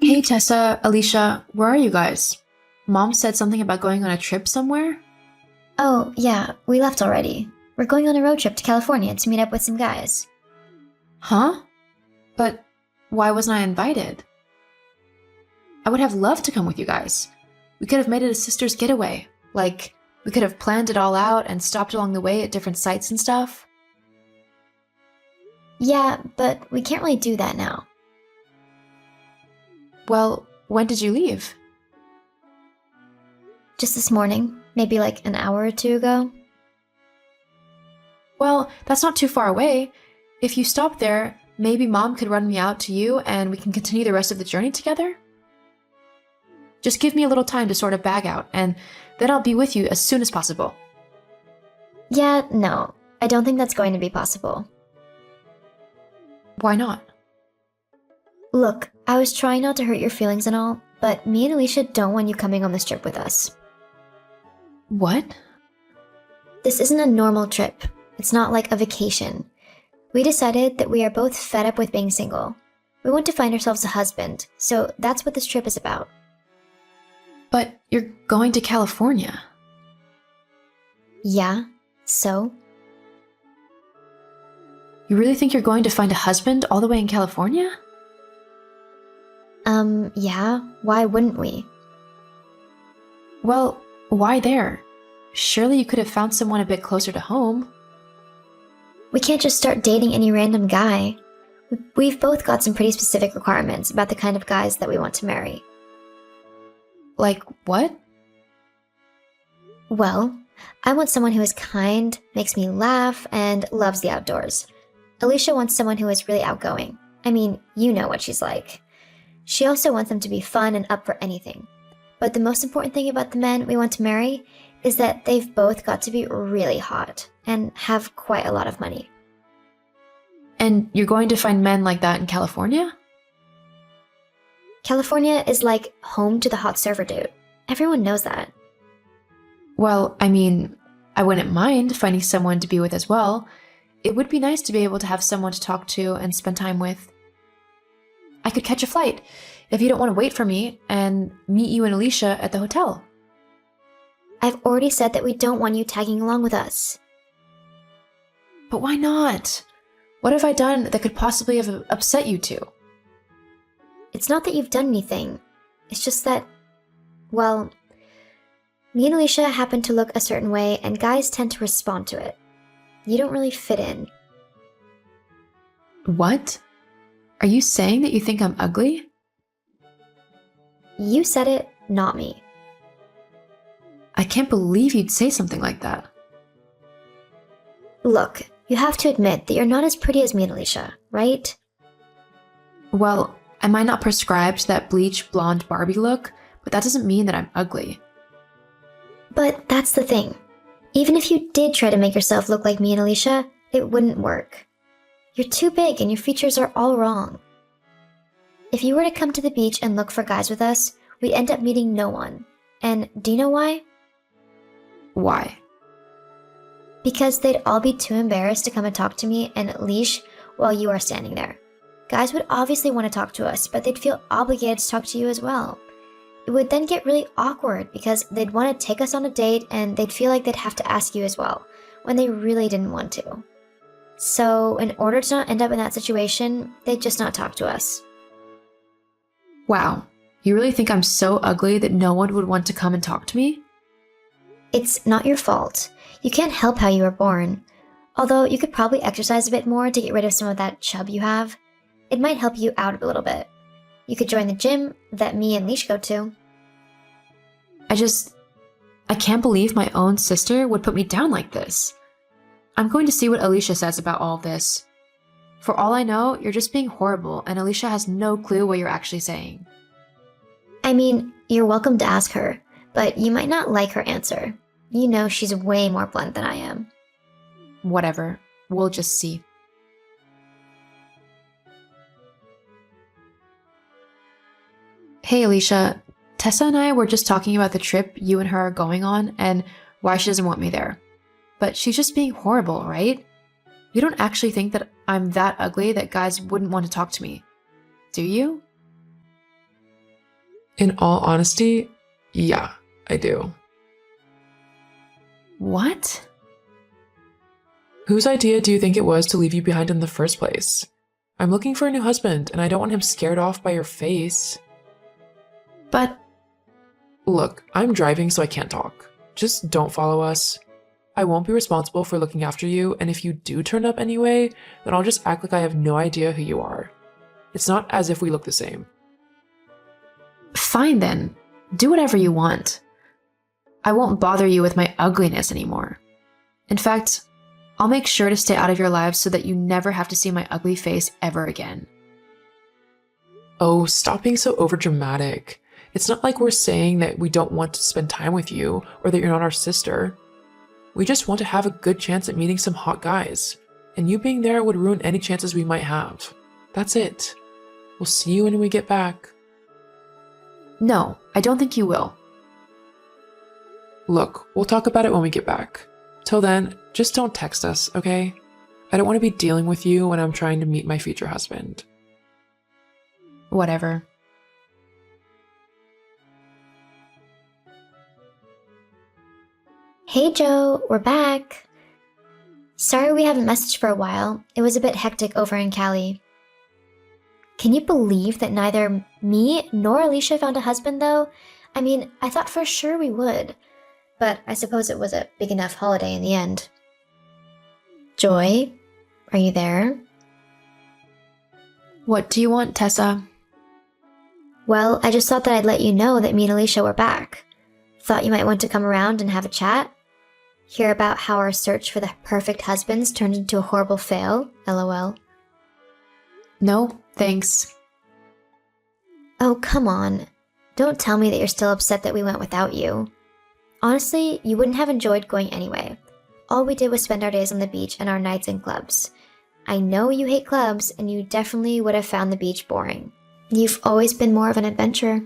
Hey Tessa, Alicia, where are you guys? Mom said something about going on a trip somewhere? Oh, yeah, we left already. We're going on a road trip to California to meet up with some guys. Huh? But why wasn't I invited? I would have loved to come with you guys. We could have made it a sister's getaway. Like, we could have planned it all out and stopped along the way at different sites and stuff. Yeah, but we can't really do that now. Well, when did you leave? Just this morning, maybe like an hour or two ago. Well, that's not too far away. If you stop there, maybe Mom could run me out to you and we can continue the rest of the journey together? Just give me a little time to sort a bag out, and then I'll be with you as soon as possible. Yeah, no, I don't think that's going to be possible. Why not? Look, I was trying not to hurt your feelings and all, but me and Alicia don't want you coming on this trip with us. What? This isn't a normal trip. It's not like a vacation. We decided that we are both fed up with being single. We want to find ourselves a husband, so that's what this trip is about. But you're going to California. Yeah, so? You really think you're going to find a husband all the way in California? Yeah, why wouldn't we? Well, why there? Surely you could have found someone a bit closer to home. We can't just start dating any random guy. We've both got some pretty specific requirements about the kind of guys that we want to marry. Like, what? Well, I want someone who is kind, makes me laugh, and loves the outdoors. Alicia wants someone who is really outgoing. I mean, you know what she's like. She also wants them to be fun and up for anything. But the most important thing about the men we want to marry is that they've both got to be really hot and have quite a lot of money. And you're going to find men like that in California? California is like home to the hot surfer dude. Everyone knows that. Well, I mean, I wouldn't mind finding someone to be with as well. It would be nice to be able to have someone to talk to and spend time with. I could catch a flight if you don't want to wait for me and meet you and Alicia at the hotel. I've already said that we don't want you tagging along with us. But why not? What have I done that could possibly have upset you two? It's not that you've done anything. It's just that, well, me and Alicia happen to look a certain way and guys tend to respond to it. You don't really fit in. What? Are you saying that you think I'm ugly? You said it, not me. I can't believe you'd say something like that. Look, you have to admit that you're not as pretty as me and Alicia, right? Well, I might not prescribe to that bleach blonde Barbie look, but that doesn't mean that I'm ugly. But that's the thing. Even if you did try to make yourself look like me and Alicia, it wouldn't work. You're too big and your features are all wrong. If you were to come to the beach and look for guys with us, we'd end up meeting no one. And do you know why? Why? Because they'd all be too embarrassed to come and talk to me and leash while you are standing there. Guys would obviously want to talk to us, but they'd feel obligated to talk to you as well. It would then get really awkward because they'd want to take us on a date and they'd feel like they'd have to ask you as well, when they really didn't want to. So, in order to not end up in that situation, they'd just not talk to us. Wow, you really think I'm so ugly that no one would want to come and talk to me? It's not your fault. You can't help how you were born. Although you could probably exercise a bit more to get rid of some of that chub you have. It might help you out a little bit. You could join the gym that me and Leash go to. I can't believe my own sister would put me down like this. I'm going to see what Alicia says about all of this. For all I know, you're just being horrible and Alicia has no clue what you're actually saying. I mean, you're welcome to ask her, but you might not like her answer. You know she's way more blunt than I am. Whatever, we'll just see. Hey Alicia, Tessa and I were just talking about the trip you and her are going on and why she doesn't want me there. But she's just being horrible, right? You don't actually think that I'm that ugly that guys wouldn't want to talk to me, do you? In all honesty, yeah, I do. What? Whose idea do you think it was to leave you behind in the first place? I'm looking for a new husband, and I don't want him scared off by your face. But Look, I'm driving, so I can't talk. Just don't follow us. I won't be responsible for looking after you, and if you do turn up anyway, then I'll just act like I have no idea who you are. It's not as if we look the same. fine then. Do whatever you want. I won't bother you with my ugliness anymore. In fact, I'll make sure to stay out of your lives so that you never have to see my ugly face ever again. Oh, stop being so overdramatic. It's not like we're saying that we don't want to spend time with you or that you're not our sister. We just want to have a good chance at meeting some hot guys, and you being there would ruin any chances we might have. That's it. We'll see you when we get back. No, I don't think you will. Look, we'll talk about it when we get back. Till then, just don't text us, okay? I don't want to be dealing with you when I'm trying to meet my future husband. Whatever. Hey Joe, we're back. Sorry we haven't messaged for a while. It was a bit hectic over in Cali. Can you believe that neither me nor Alicia found a husband though? I mean, I thought for sure we would. But I suppose it was a big enough holiday in the end. Joy, are you there? What do you want, Tessa? Well, I just thought that I'd let you know that me and Alicia were back. Thought you might want to come around and have a chat? Hear about how our search for the perfect husbands turned into a horrible fail? LOL. No, thanks. Oh, come on. Don't tell me that you're still upset that we went without you. Honestly, you wouldn't have enjoyed going anyway. All we did was spend our days on the beach and our nights in clubs. I know you hate clubs, and you definitely would have found the beach boring. You've always been more of an adventurer.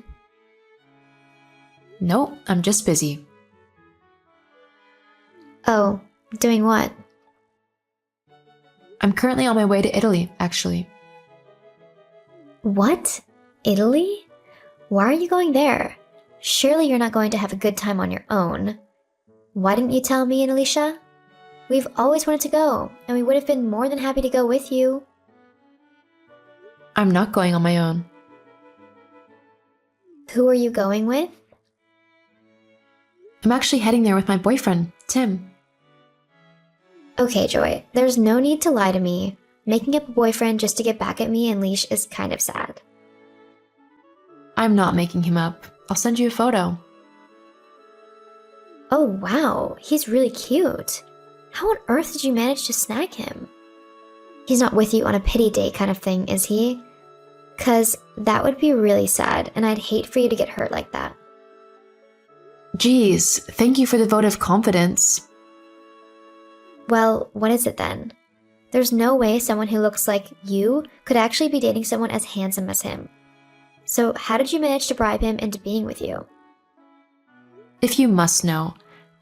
No, I'm just busy. Oh, doing what? I'm currently on my way to Italy, actually. What? Italy? Why are you going there? Surely you're not going to have a good time on your own. Why didn't you tell me and Alicia? We've always wanted to go, and we would have been more than happy to go with you. I'm not going on my own. Who are you going with? I'm actually heading there with my boyfriend, Tim. Okay, Joy, there's no need to lie to me. Making up a boyfriend just to get back at me and Leash is kind of sad. I'm not making him up. I'll send you a photo. Oh wow, he's really cute. How on earth did you manage to snag him? He's not with you on a pity date kind of thing, is he? 'Cause that would be really sad, and I'd hate for you to get hurt like that. Geez, thank you for the vote of confidence. Well, what is it then? There's no way someone who looks like you could actually be dating someone as handsome as him. So how did you manage to bribe him into being with you? If you must know,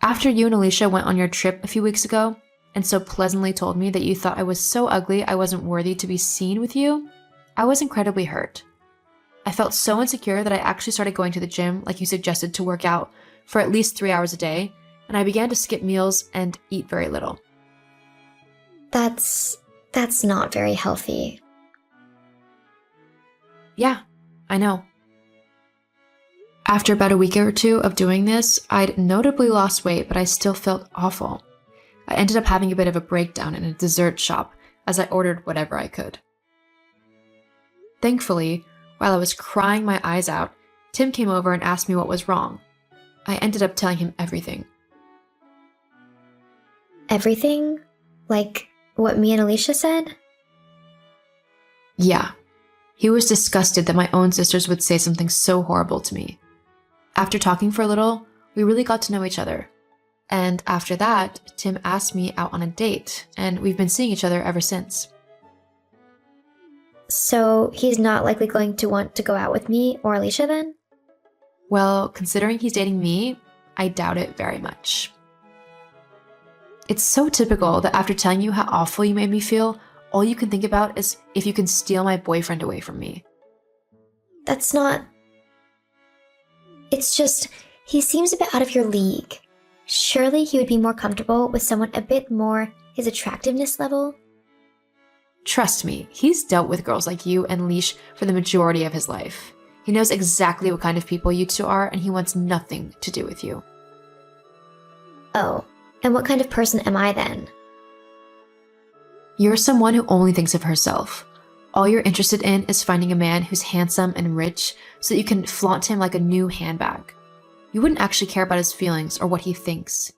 after you and Alicia went on your trip a few weeks ago, and so pleasantly told me that you thought I was so ugly I wasn't worthy to be seen with you, I was incredibly hurt. I felt so insecure that I actually started going to the gym, like you suggested, to work out for at least 3 hours a day, and I began to skip meals and eat very little. That's not very healthy. Yeah, I know. After about a week or two of doing this, I'd notably lost weight, but I still felt awful. I ended up having a bit of a breakdown in a dessert shop as I ordered whatever I could. Thankfully, while I was crying my eyes out, Tim came over and asked me what was wrong. I ended up telling him everything. Everything? Like what me and Alicia said? Yeah. He was disgusted that my own sisters would say something so horrible to me. After talking for a little, we really got to know each other. And after that, Tim asked me out on a date, and we've been seeing each other ever since. So he's not likely going to want to go out with me or Alicia then? Well, considering he's dating me, I doubt it very much. It's so typical that after telling you how awful you made me feel, all you can think about is if you can steal my boyfriend away from me. That's not... It's just, he seems a bit out of your league. Surely he would be more comfortable with someone a bit more his attractiveness level? Trust me, he's dealt with girls like you and Leash for the majority of his life. He knows exactly what kind of people you two are, and he wants nothing to do with you. Oh, and what kind of person am I then? You're someone who only thinks of herself. All you're interested in is finding a man who's handsome and rich so that you can flaunt him like a new handbag. You wouldn't actually care about his feelings or what he thinks.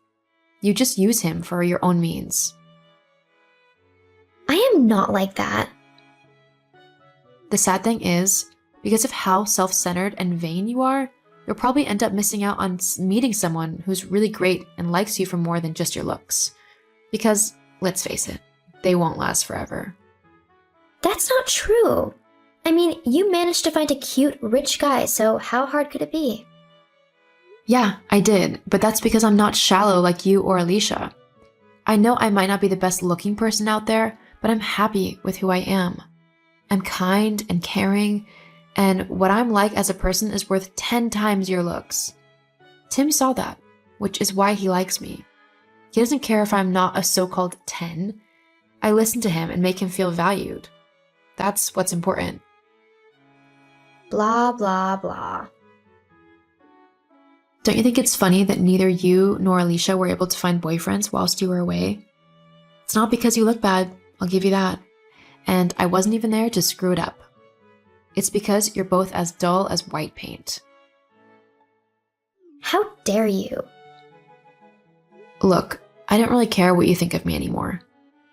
You just use him for your own means. I am not like that. The sad thing is, because of how self-centered and vain you are, you'll probably end up missing out on meeting someone who's really great and likes you for more than just your looks. Because, let's face it, they won't last forever. That's not true. I mean, you managed to find a cute, rich guy, so how hard could it be? Yeah, I did, but that's because I'm not shallow like you or Alicia. I know I might not be the best looking person out there, but I'm happy with who I am. I'm kind and caring, and what I'm like as a person is worth 10 times your looks. Tim saw that, which is why he likes me. He doesn't care if I'm not a so-called 10. I listen to him and make him feel valued. That's what's important. Blah, blah, blah. Don't you think it's funny that neither you nor Alicia were able to find boyfriends whilst you were away? It's not because you look bad, I'll give you that. And I wasn't even there to screw it up. It's because you're both as dull as white paint. How dare you? Look, I don't really care what you think of me anymore.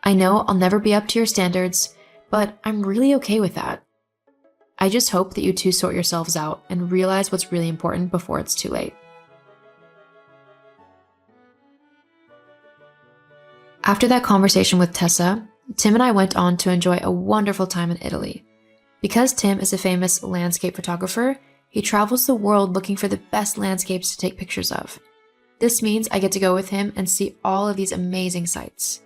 I know I'll never be up to your standards, but I'm really okay with that. I just hope that you two sort yourselves out and realize what's really important before it's too late. After that conversation with Tessa, Tim and I went on to enjoy a wonderful time in Italy. Because Tim is a famous landscape photographer, he travels the world looking for the best landscapes to take pictures of. This means I get to go with him and see all of these amazing sights.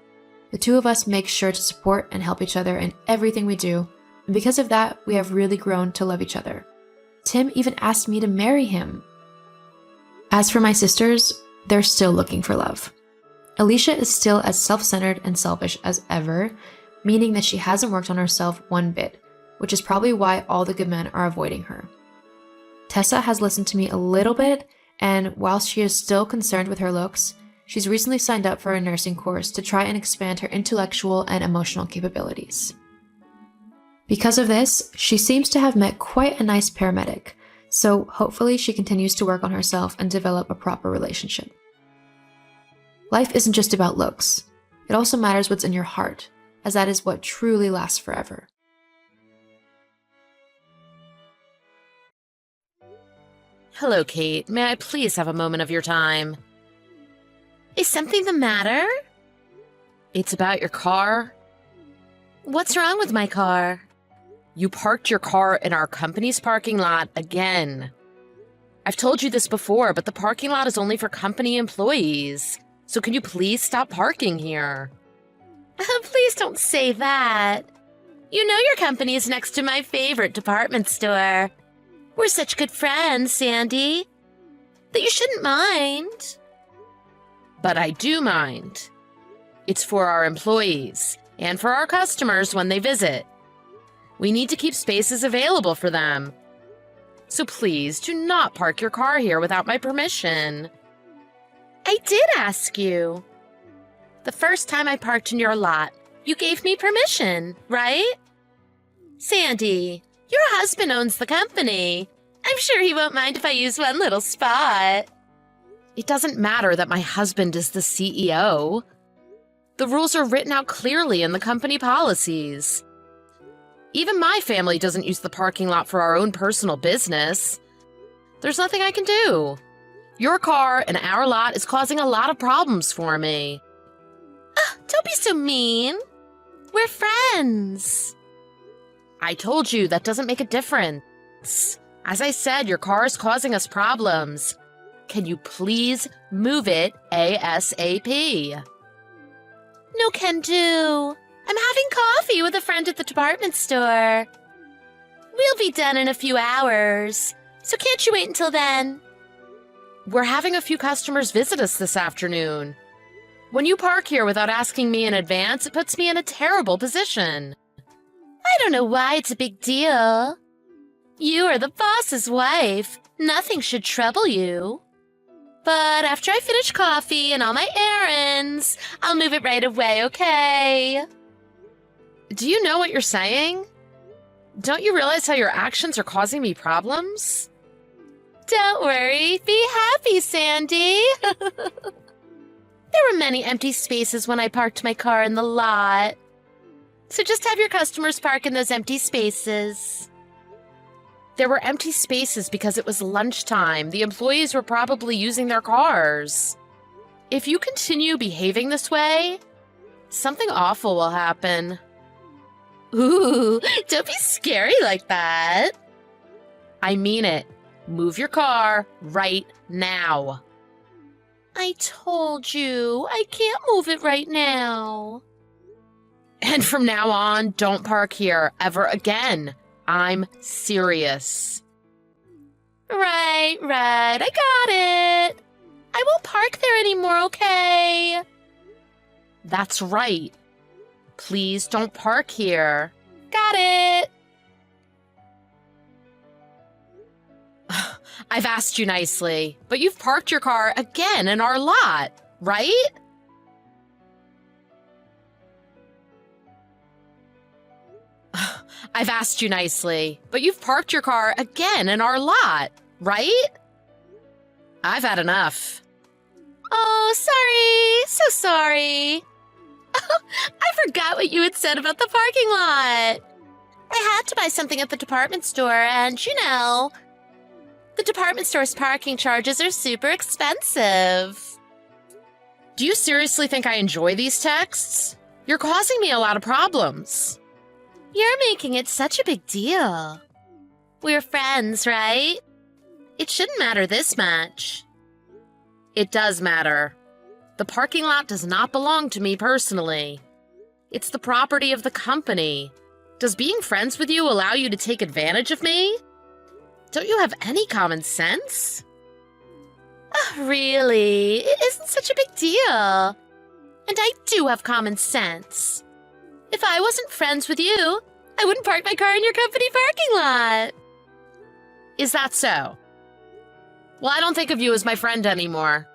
The two of us make sure to support and help each other in everything we do, and because of that, we have really grown to love each other. Tim even asked me to marry him. As for my sisters, they're still looking for love. Alicia is still as self-centered and selfish as ever, meaning that she hasn't worked on herself one bit, which is probably why all the good men are avoiding her. Tessa has listened to me a little bit, and whilst she is still concerned with her looks, she's recently signed up for a nursing course to try and expand her intellectual and emotional capabilities. Because of this, she seems to have met quite a nice paramedic, so hopefully she continues to work on herself and develop a proper relationship. Life isn't just about looks. It also matters what's in your heart, as that is what truly lasts forever. Hello, Kate. May I please have a moment of your time? Is something the matter? It's about your car. What's wrong with my car? You parked your car in our company's parking lot again. I've told you this before, but the parking lot is only for company employees. So can you please stop parking here? Please don't say that. You know your company is next to my favorite department store. We're such good friends, Sandy, that you shouldn't mind. But I do mind. It's for our employees and for our customers when they visit. We need to keep spaces available for them. So please do not park your car here without my permission. I did ask you. The first time I parked in your lot, you gave me permission, right? Sandy, your husband owns the company. I'm sure he won't mind if I use one little spot. It doesn't matter that my husband is the CEO. The rules are written out clearly in the company policies. Even my family doesn't use the parking lot for our own personal business. There's nothing I can do. Your car and our lot is causing a lot of problems for me. Don't be so mean. We're friends. I told you that doesn't make a difference. As I said, your car is causing us problems. Can you please move it ASAP? No can do. I'm having coffee with a friend at the department store. We'll be done in a few hours, so can't you wait until then? We're having a few customers visit us this afternoon. When you park here without asking me in advance, it puts me in a terrible position. I don't know why it's a big deal. You are the boss's wife. Nothing should trouble you. But after I finish coffee and all my errands, I'll move it right away, okay? Do you know what you're saying? Don't you realize how your actions are causing me problems? Don't worry. Be happy, Sandy. There were many empty spaces when I parked my car in the lot. So just have your customers park in those empty spaces. There were empty spaces because it was lunchtime. The employees were probably using their cars. If you continue behaving this way, something awful will happen. Ooh, don't be scary like that. I mean it. Move your car right now. I told you, I can't move it right now. And from now on, don't park here ever again. I'm serious. Right. I got it. I won't park there anymore, okay? That's right. Please don't park here. Got it. I've asked you nicely, but you've parked your car again in our lot, right? I've asked you nicely, but you've parked your car again in our lot, right? I've had enough. Oh, sorry. So sorry. I forgot what you had said about the parking lot. I had to buy something at the department store, and you know, the department store's parking charges are super expensive. Do you seriously think I enjoy these texts? You're causing me a lot of problems. You're making it such a big deal. We're friends, right? It shouldn't matter this much. It does matter. The parking lot does not belong to me personally. It's the property of the company. Does being friends with you allow you to take advantage of me? Don't you have any common sense? Oh, really? It isn't such a big deal. And I do have common sense. If I wasn't friends with you, I wouldn't park my car in your company parking lot. Is that so? Well, I don't think of you as my friend anymore.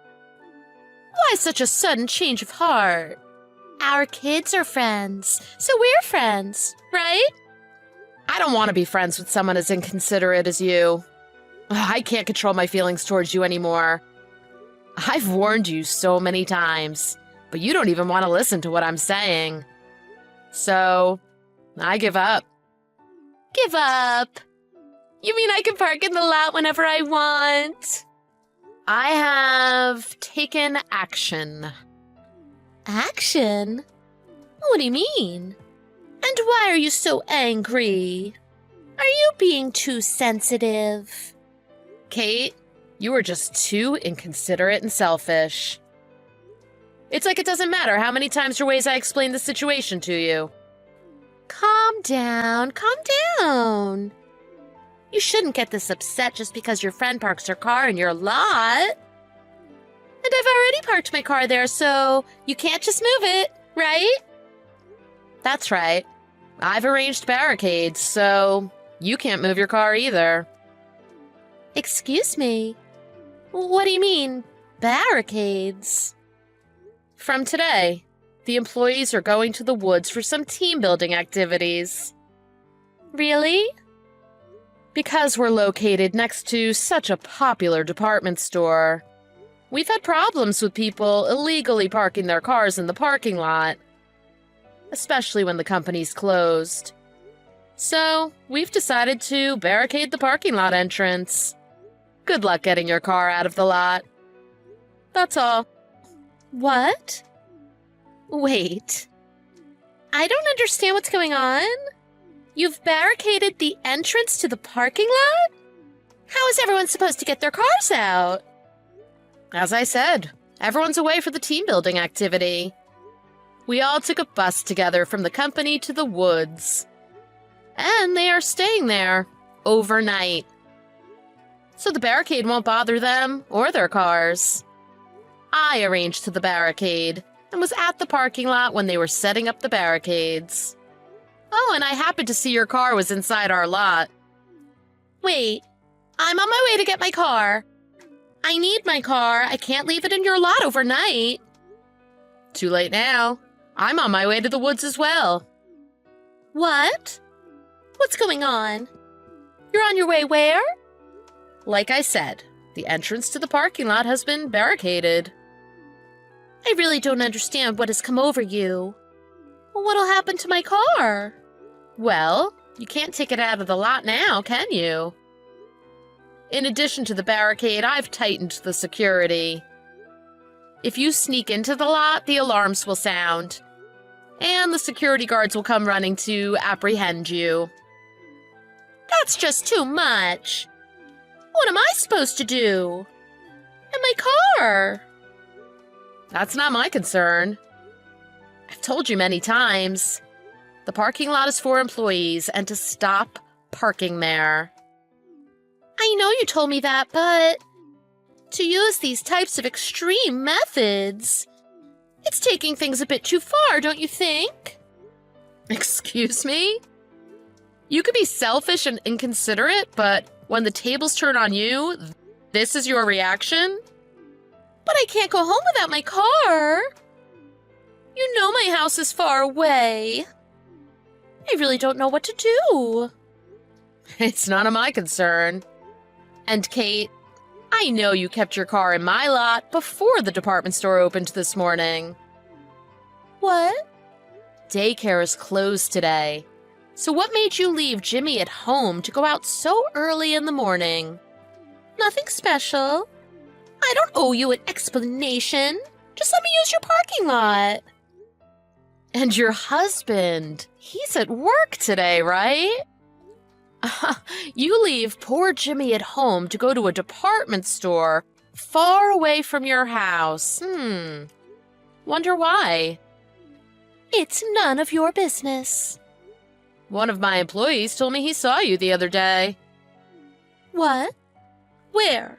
Why such a sudden change of heart? Our kids are friends, so we're friends, right? I don't want to be friends with someone as inconsiderate as you. I can't control my feelings towards you anymore. I've warned you so many times, but you don't even want to listen to what I'm saying. So, I give up. Give up? You mean I can park in the lot whenever I want? I have taken action. Action? What do you mean? And why are you so angry? Are you being too sensitive? Kate, you are just too inconsiderate and selfish. It's like it doesn't matter how many times or ways I explain the situation to you. Calm down, calm down. You shouldn't get this upset just because your friend parks her car in your lot. And I've already parked my car there, so you can't just move it, right? That's right. I've arranged barricades, so you can't move your car either. Excuse me? What do you mean, barricades? From today, the employees are going to the woods for some team-building activities. Really? Because we're located next to such a popular department store. We've had problems with people illegally parking their cars in the parking lot, especially when the company's closed. So, we've decided to barricade the parking lot entrance. Good luck getting your car out of the lot. That's all. What? Wait. I don't understand what's going on. You've barricaded the entrance to the parking lot? How is everyone supposed to get their cars out? As I said, everyone's away for the team building activity. We all took a bus together from the company to the woods. And they are staying there overnight. so the barricade won't bother them or their cars. I arranged the barricade and was at the parking lot when they were setting up the barricades. Oh, and I happened to see your car was inside our lot. Wait, I'm on my way to get my car. I need my car. I can't leave it in your lot overnight. Too late now. I'm on my way to the woods as well. What? What's going on? You're on your way where? Like I said, the entrance to the parking lot has been barricaded. I really don't understand what has come over you. What'll happen to my car? Well, you can't take it out of the lot now, can you? In addition to the barricade, I've tightened the security. If you sneak into the lot, the alarms will sound, and the security guards will come running to apprehend you. That's just too much. What am I supposed to do? And my car? That's not my concern. I've told you many times. The parking lot is for employees and to stop parking there. I know you told me that, but to use these types of extreme methods, it's taking things a bit too far, don't you think? Excuse me? You could be selfish and inconsiderate, but when the tables turn on you, this is your reaction? But I can't go home without my car. You know my house is far away. I really don't know what to do. It's none of my concern. And Kate, I know you kept your car in my lot before the department store opened this morning. What? Daycare is closed today. So what made you leave Jimmy at home to go out so early in the morning? Nothing special. I don't owe you an explanation. Just let me use your parking lot. And your husband, he's at work today, right? You leave poor Jimmy at home to go to a department store far away from your house. Wonder why? It's none of your business. One of my employees told me he saw you the other day. What? Where?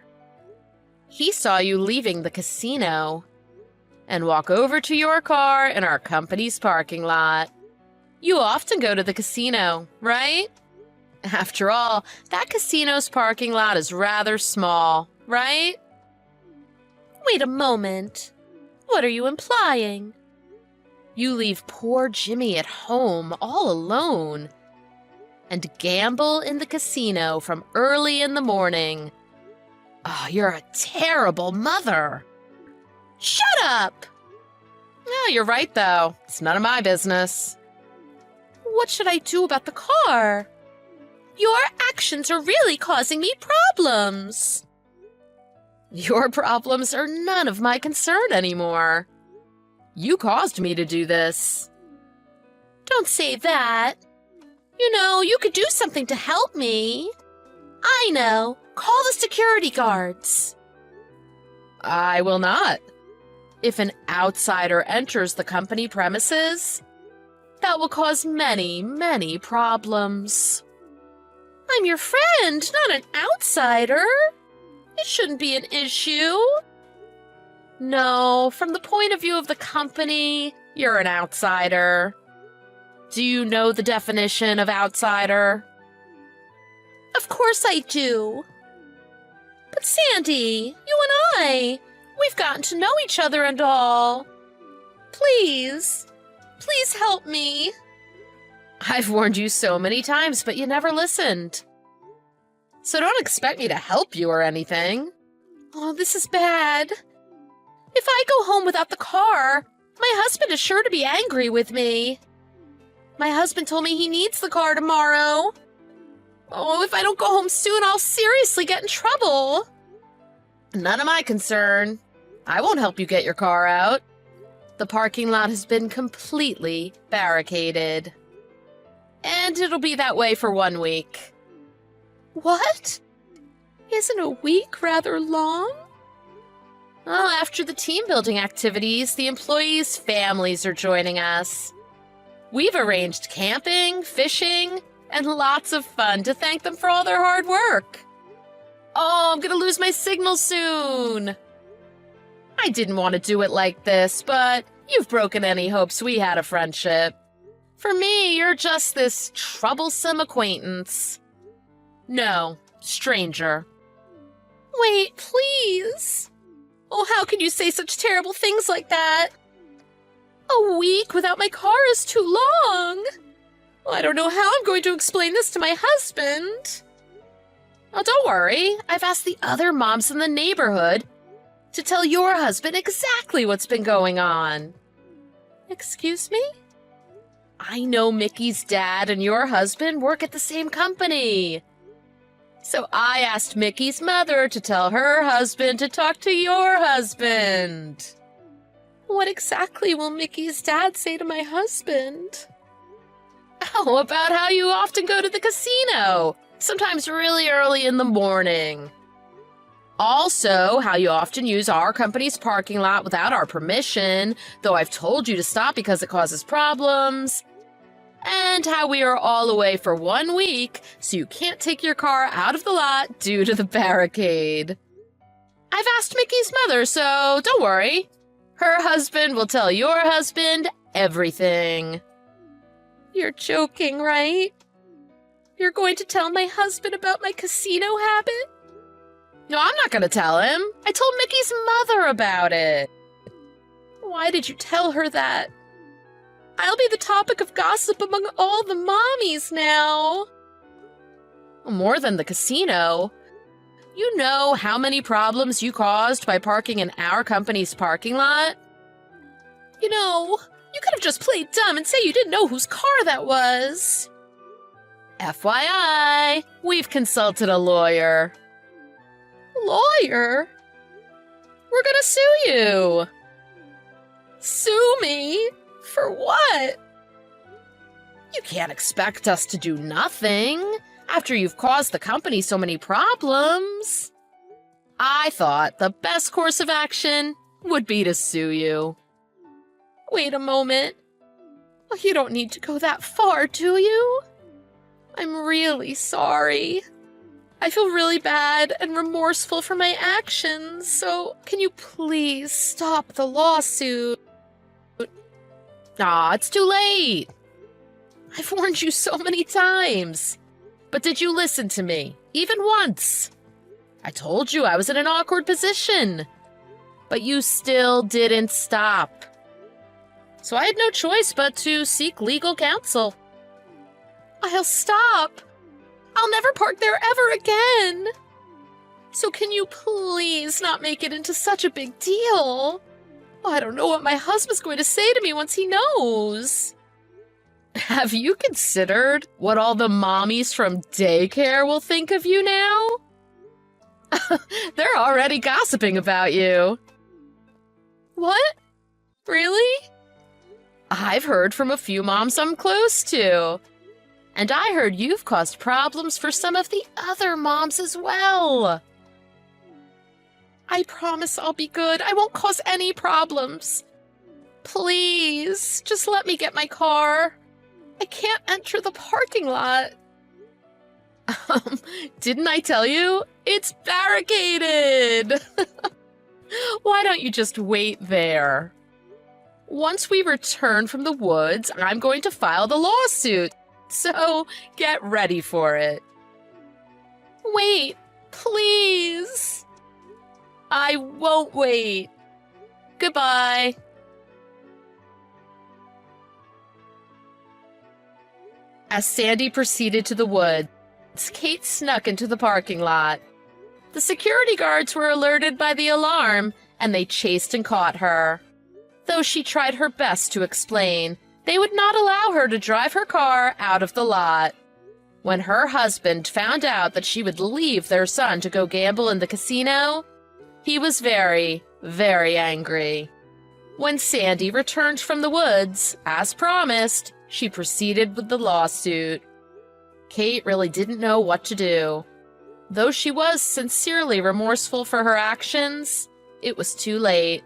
He saw you leaving the casino and walk over to your car in our company's parking lot. You often go to the casino, right? After all, that casino's parking lot is rather small, right? Wait a moment. What are you implying? You leave poor Jimmy at home all alone and gamble in the casino from early in the morning. Oh, you're a terrible mother. Shut up! Oh, you're right, though. It's none of my business. What should I do about the car? Your actions are really causing me problems. Your problems are none of my concern anymore. You caused me to do this. Don't say that. You know, you could do something to help me. I know. Call the security guards. I will not. If an outsider enters the company premises, that will cause many, many problems. I'm your friend, not an outsider. It shouldn't be an issue. No, from the point of view of the company, you're an outsider. Do you know the definition of outsider? Of course I do. But Sandy, you and we've gotten to know each other and all. Please help me. I've warned you so many times, but you never listened. So don't expect me to help you or anything. Oh, this is bad. If I go home without the car, my husband is sure to be angry with me. My husband told me he needs the car tomorrow. Oh, if I don't go home soon, I'll seriously get in trouble. None of my concern. I won't help you get your car out. The parking lot has been completely barricaded. And it'll be that way for 1 week. What? Isn't a week rather long? Well, after the team building activities, the employees' families are joining us. We've arranged camping, fishing, and lots of fun to thank them for all their hard work. Oh, I'm gonna lose my signal soon. I didn't want to do it like this, but you've broken any hopes we had a friendship. For me, you're just this troublesome acquaintance. No, stranger. Wait, please. Oh, how can you say such terrible things like that? A week without my car is too long. Well, I don't know how I'm going to explain this to my husband. Oh, don't worry. I've asked the other moms in the neighborhood to tell your husband exactly what's been going on. Excuse me? I know Mickey's dad and your husband work at the same company. So I asked Mickey's mother to tell her husband to talk to your husband. What exactly will Mickey's dad say to my husband? Oh, about how you often go to the casino, sometimes really early in the morning. Also, how you often use our company's parking lot without our permission, though I've told you to stop because it causes problems. And how we are all away for 1 week, so you can't take your car out of the lot due to the barricade. I've asked Mickey's mother, so don't worry. Her husband will tell your husband everything. You're joking, right? You're going to tell my husband about my casino habit? No, I'm not going to tell him. I told Mickey's mother about it. Why did you tell her that? I'll be the topic of gossip among all the mommies now. More than the casino. You know how many problems you caused by parking in our company's parking lot? You know, you could have just played dumb and say you didn't know whose car that was. FYI, we've consulted a lawyer. Lawyer? We're gonna sue you. Sue me? For what? You can't expect us to do nothing after you've caused the company so many problems. I thought the best course of action would be to sue you. Wait a moment. You don't need to go that far, do you? I'm really sorry. I feel really bad and remorseful for my actions, so can you please stop the lawsuit? Aw, it's too late. I've warned you so many times. But did you listen to me, even once? I told you I was in an awkward position. But you still didn't stop. So I had no choice but to seek legal counsel. I'll stop. I'll never park there ever again. So can you please not make it into such a big deal? I don't know what my husband's going to say to me once he knows. Have you considered what all the mommies from daycare will think of you now? They're already gossiping about you. What? Really? I've heard from a few moms I'm close to. And I heard you've caused problems for some of the other moms as well. I promise I'll be good. I won't cause any problems. Please, just let me get my car. I can't enter the parking lot. Didn't I tell you? It's barricaded. Why don't you just wait there? Once we return from the woods, I'm going to file the lawsuit. So get ready for it. Wait, please. I won't wait. Goodbye. As Sandy proceeded to the woods, Kate snuck into the parking lot. The security guards were alerted by the alarm, and they chased and caught her. Though she tried her best to explain, they would not allow her to drive her car out of the lot. When her husband found out that she would leave their son to go gamble in the casino, he was very, very angry. When Sandy returned from the woods, as promised, she proceeded with the lawsuit. Kate really didn't know what to do. Though she was sincerely remorseful for her actions, it was too late.